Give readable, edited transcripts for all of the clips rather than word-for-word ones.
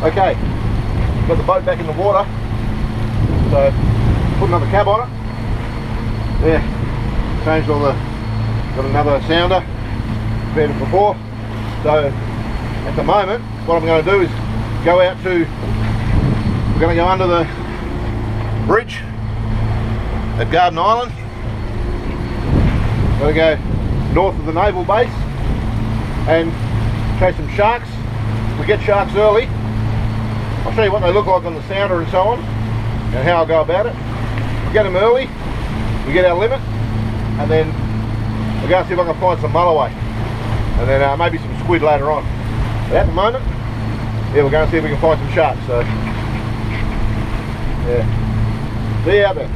Okay, got the boat back in the water, so put another cab on it. There, changed all the, got another sounder compared to before. So at the moment, what I'm going to do is go out to, we're going to go under the bridge at Garden Island. We're going to go north of the naval base and chase some sharks. We get sharks early. I'll show you what they look like on the sounder and so on, and how I'll go about it. We get them early, we get our limit, and then we'll go and see if I can find some mulloway, and then maybe some squid later on. But at the moment, yeah, we're going to see if we can find some sharks. So yeah, see you out there.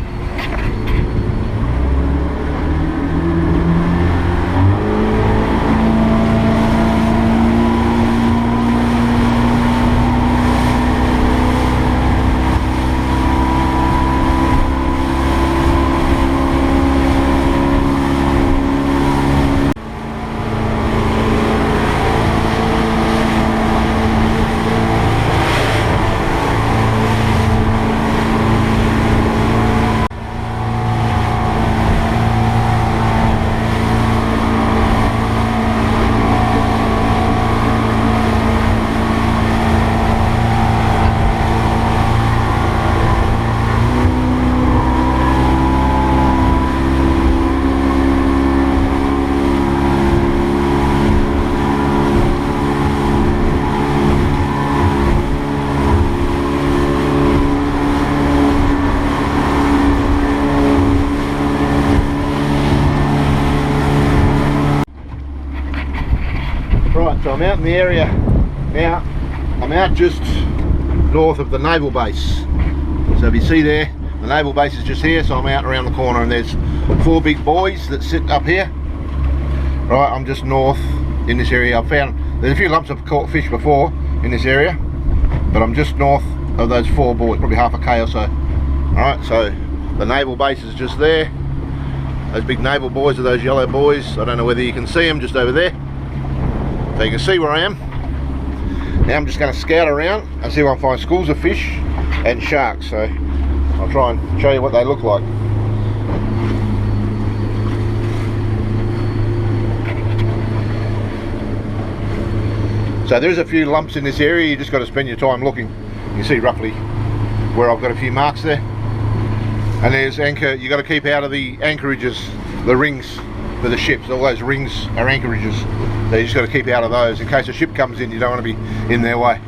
So I'm out in the area now. I'm out just north of the naval base. So if you see there, the naval base is just here, so I'm out around the corner, and there's 4 big buoys that sit up here. Right, I'm just north in this area. I've found there's a few lumps of caught fish before in this area, but I'm just north of those 4 buoys, probably half a K or so. Alright, so the naval base is just there. Those big naval buoys are those yellow buoys. I don't know whether you can see them just over there. So you can see where I am. Now I'm just going to scout around and see if I can find schools of fish and sharks. So I'll try and show you what they look like. So there's a few lumps in this area. You just got to spend your time looking. You can see roughly where I've got a few marks there. And there's anchor. You got to keep out of the anchorages, the rings for the ships. All those rings are anchorages. So you just got to keep out of those. In case a ship comes in, you don't want to be in their way.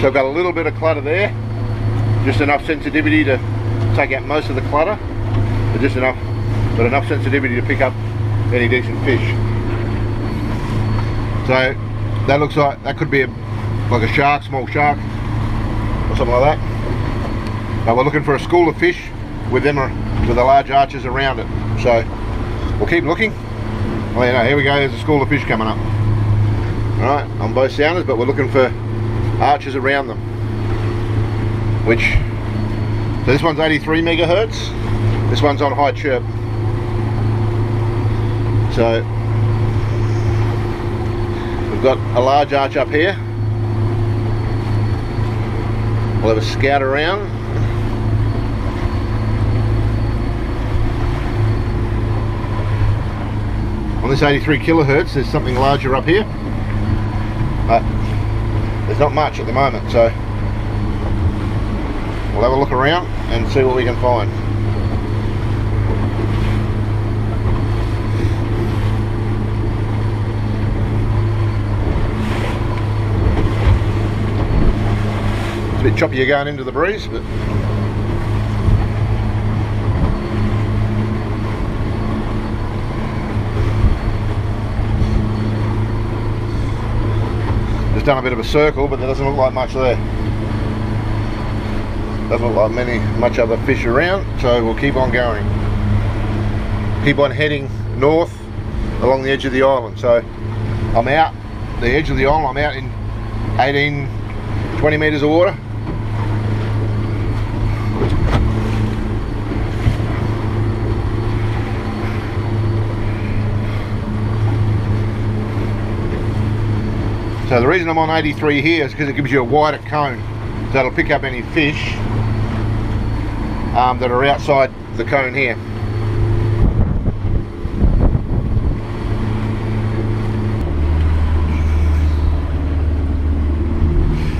So I've got a little bit of clutter there. Just enough sensitivity to take out most of the clutter. But just enough, but enough sensitivity to pick up any decent fish. So that looks like, that could be like a shark, small shark, or something like that. But we're looking for a school of fish with them, with the large arches around it. So we'll keep looking. Well, you know, here we go, there's a school of fish coming up. Alright, on both sounders, but we're looking for arches around them. So this one's 83 megahertz, this one's on high chirp. So we've got a large arch up here. We'll have a scout around. On this 83 kilohertz, there's something larger up here, but there's not much at the moment, so we'll have a look around and see what we can find. It's a bit choppy going into the breeze, but just done a bit of a circle, but there doesn't look like much there. Doesn't look like much other fish around, so we'll keep on going. Keep on heading north along the edge of the island. So I'm out the edge of the island, I'm out in 18-20 meters of water. So the reason I'm on 83 here is because it gives you a wider cone, so it'll pick up any fish that are outside the cone here.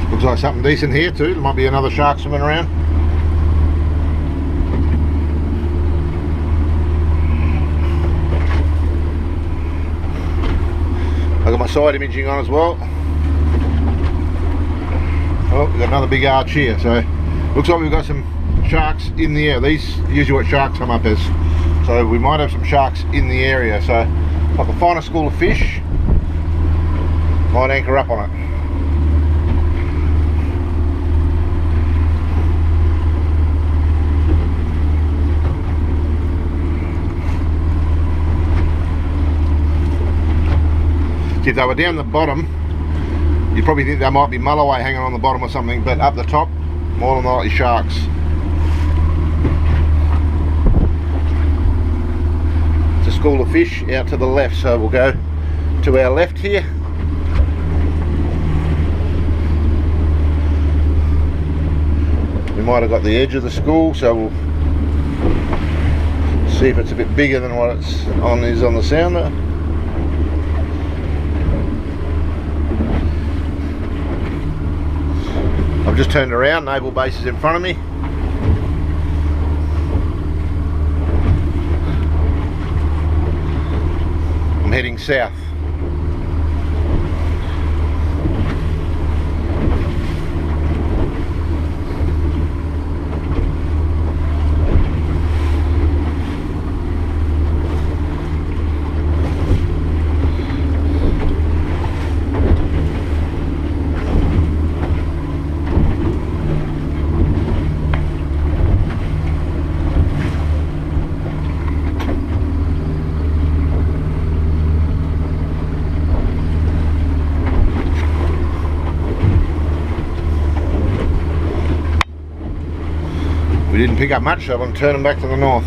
Looks like something decent here too. There might be another shark swimming around. I've got my side imaging on as well. Oh, we've got another big arch here, so looks like we've got some sharks in the air. These are usually what sharks come up as, so we might have some sharks in the area. So if I can find a school of fish, might anchor up on it. If they were down the bottom, you'd probably think there might be mulloway hanging on the bottom or something, but up the top, more than likely sharks. It's a school of fish out to the left, so we'll go to our left here. We might have got the edge of the school, so we'll see if it's a bit bigger than what it's on the sounder. I've just turned around, naval base is in front of me. I'm heading south. We didn't pick up much, so I'm turning back to the north.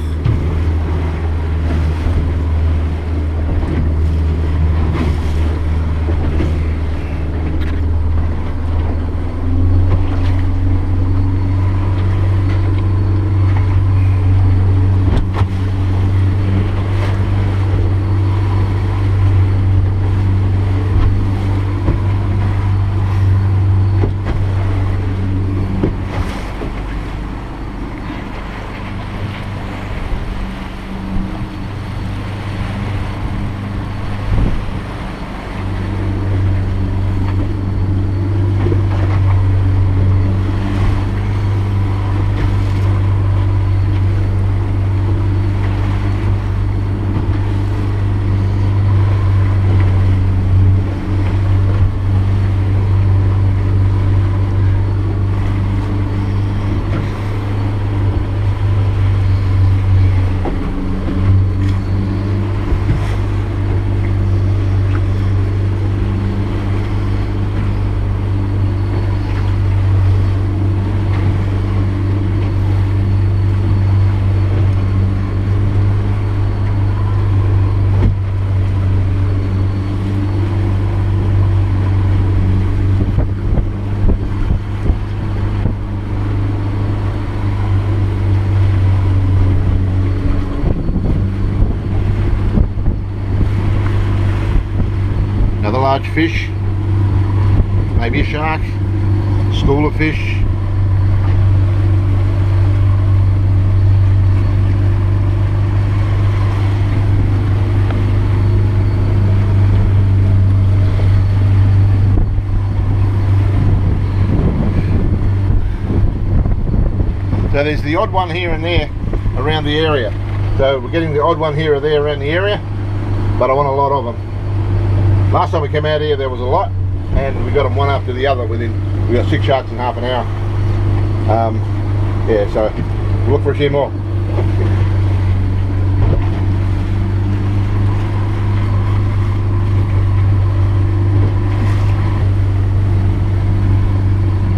Another large fish, maybe a shark, school of fish. So there's the odd one here and there around the area. So we're getting the odd one here or there around the area, but I want a lot of them. Last time we came out here there was a lot, and we got them one after the other we got 6 sharks in half an hour. Yeah, so we'll look for a few more.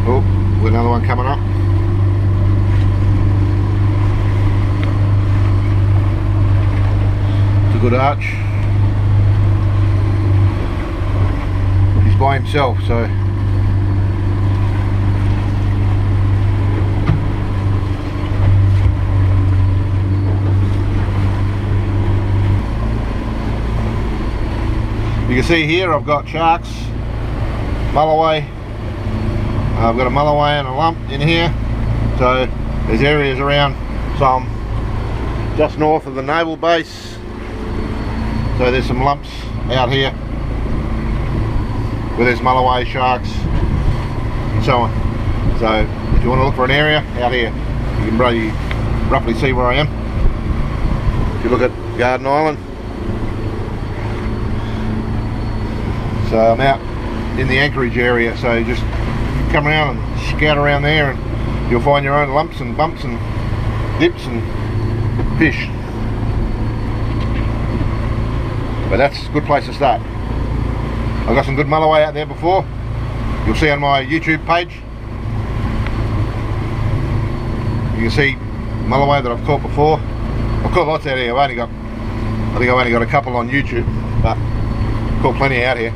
Oh, we've got another one coming up. It's a good arch. he's by himself, so you can see here I've got sharks, mulloway. I've got a mulloway and a lump in here, so there's areas around. So I'm just north of the naval base, so there's some lumps out here where there's mulloway, sharks and so on. So if you want to look for an area out here, you can probably roughly see where I am. If you look at Garden Island, so I'm out in the anchorage area, so just come around and scout around there and you'll find your own lumps and bumps and dips and fish. But that's a good place to start. I've got some good mulloway out there before. You'll see on my YouTube page. You can see mulloway that I've caught before. I've caught lots out here. I think I've only got a couple on YouTube, but I've caught plenty out here.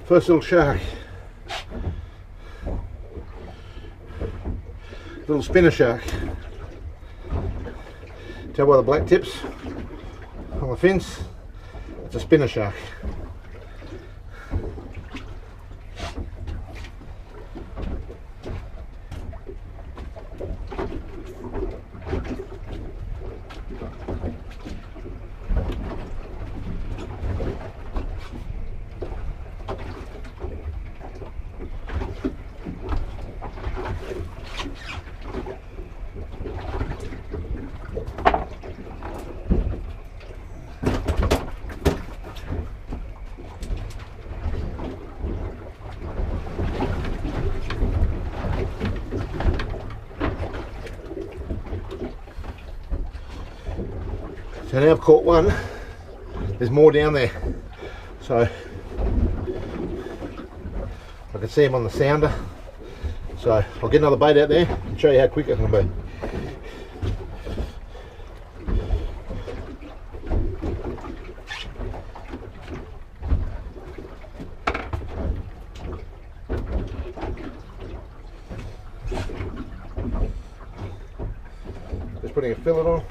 First little shark, little spinner shark. Tell by the black tips on the fins, it's a spinner shark. So now I've caught one, there's more down there. So I can see him on the sounder. So I'll get another bait out there and show you how quick I can be. Just putting a fillet on.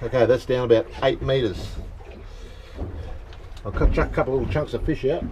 Okay, that's down about 8 metres. I'll chuck a couple of little chunks of fish out.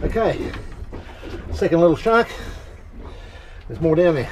Okay, second little shark. There's more down there.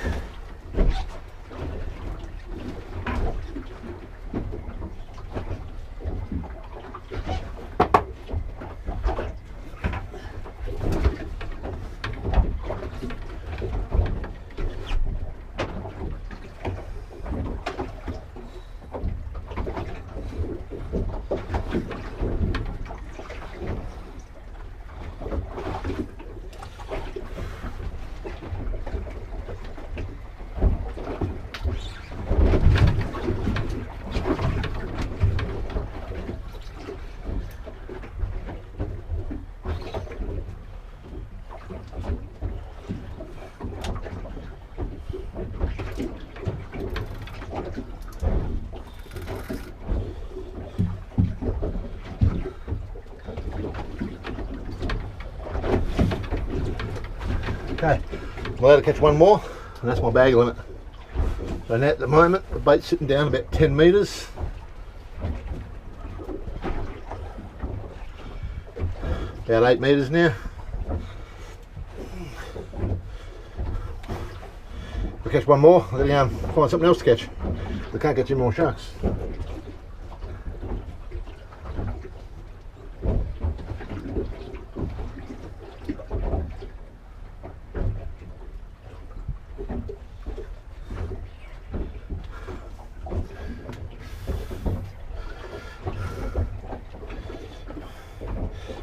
Okay, I'm allowed to catch one more, and that's my bag limit. So now at the moment, the bait's sitting down about 10 metres. About 8 metres now. If I catch one more, I'll go find something else to catch. I can't catch any more sharks.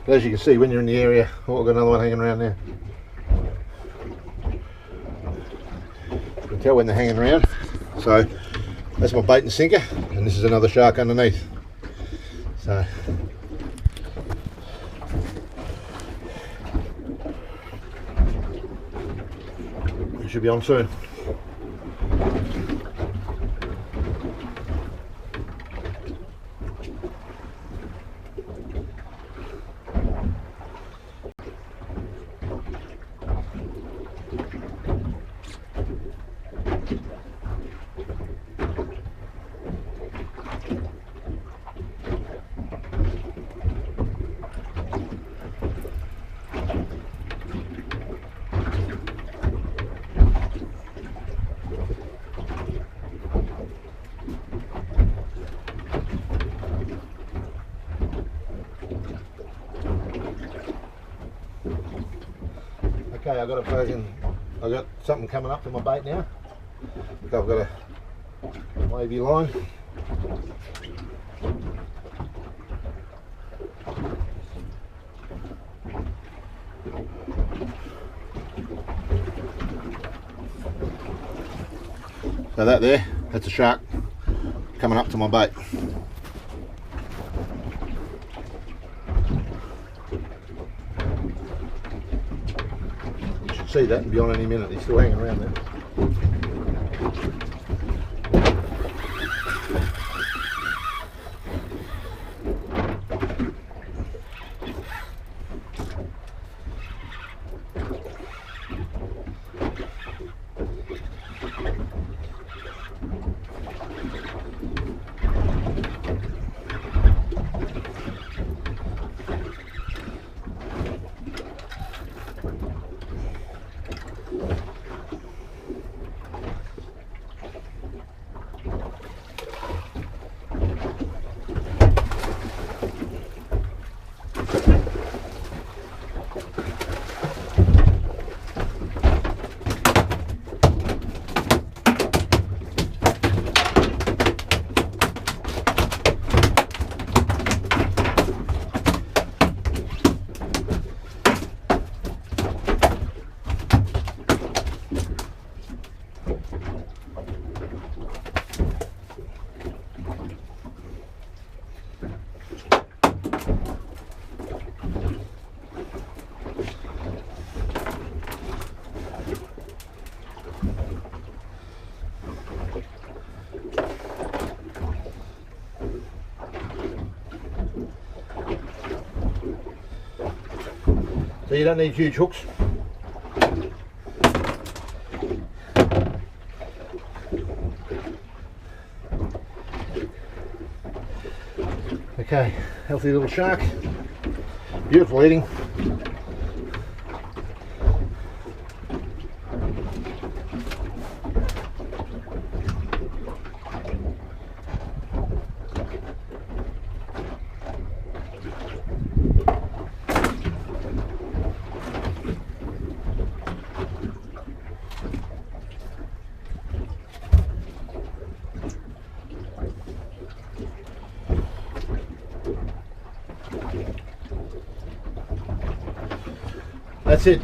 But as you can see, when you're in the area, oh, we've got another one hanging around there. You can tell when they're hanging around. So that's my bait and sinker, and this is another shark underneath. So we should be on soon. Okay, I've got something coming up to my bait now. I've got a wavy line. So that's a shark coming up to my bait. See that and be on any minute. He's still hanging around there. So you don't need huge hooks. Okay, healthy little shark, beautiful eating. That's it.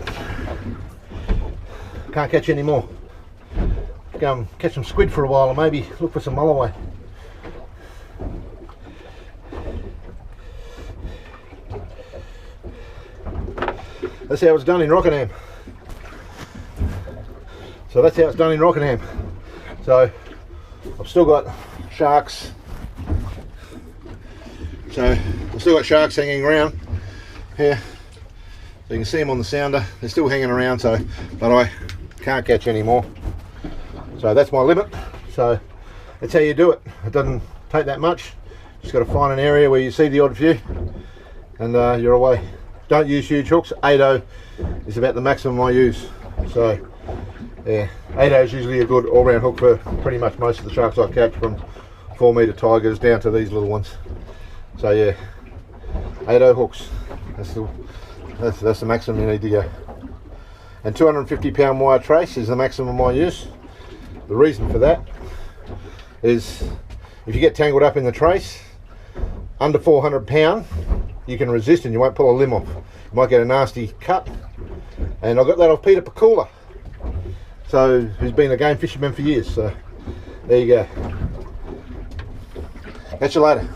Can't catch any more. Go and catch some squid for a while, or maybe look for some mulloway. That's how it's done in Rockingham. So that's how it's done in Rockingham. So I've still got sharks. So I've still got sharks hanging around here. So you can see them on the sounder. They're still hanging around. So, but I can't catch any more. So that's my limit. So that's how you do it. It doesn't take that much. Just got to find an area where you see the odd few, and you're away. Don't use huge hooks. 8/0 is about the maximum I use. So yeah, 8/0 is usually a good all-round hook for pretty much most of the sharks I catch, from 4-metre tigers down to these little ones. So yeah, 8/0 hooks. That's the maximum you need to go. And 250 pound wire trace is the maximum I use. The reason for that is if you get tangled up in the trace under 400 pound, you can resist and you won't pull a limb off. You might get a nasty cut. And I got that off Peter Pakula, so who's been a game fisherman for years. So there you go. Catch you later.